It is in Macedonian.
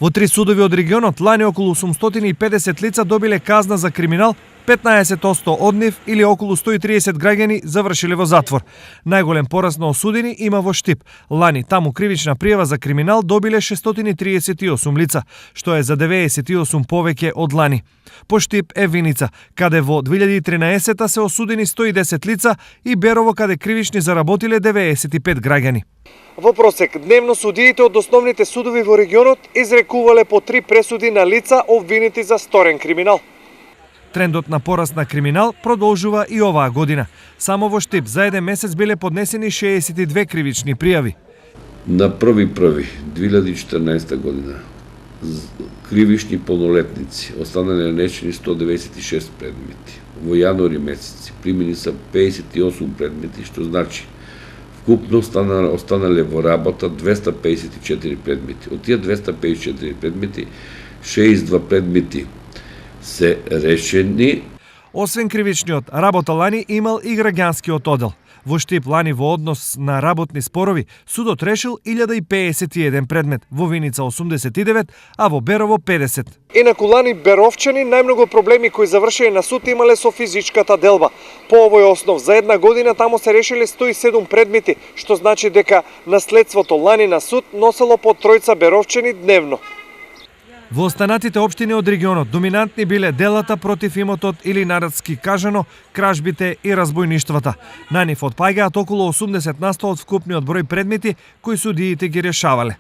Во 3 судови од регионот лани околу 850 лица добиле казна за криминал, 15% од нив или околу 130 граѓани завршиле во затвор. Најголем пораст на осудени има во Штип. Лани таму кривична пријава за криминал добиле 638 лица, што е за 98 повеќе од лани. По Штип е Виница, каде во 2013 се осудени 110 лица и Берово, каде кривични заработиле 95 граѓани. Во просек, дневно судиите од основните судови во регионот изрекувале по 3 пресуди на лица обвинети за сторен криминал. Трендот на пораст на криминал продолжува и оваа година. Само во Штип за еден месец биле поднесени 62 кривични пријави. На 1.1.2014 година кривични полнолетници останале неречени 196 предмети. Во јануари месеци примени се 58 предмети, што значи вкупно останале во работа 254 предмети. Од тие 254 предмети, 62 предмети се решени. Освен кривичниот, работа лани имал и граѓанскиот оддел. Во Штип лани во однос на работни спорови судот решил 1051 предмет, во Виница 89, а во Берово 50. Инаку лани беровчани најмногу проблеми кои завршиле на суд имале со физичката делба. По овој основ за една година тамо се решиле 107 предмети, што значи дека наследството лани на суд носело по тројца беровчани дневно. Во останатите општини од регионот доминантни биле делата против имотот или народски кажано, кражбите и разбојништвата. На нив отпаѓаат околу 80% од вкупниот број предмети кои судиите ги решавале.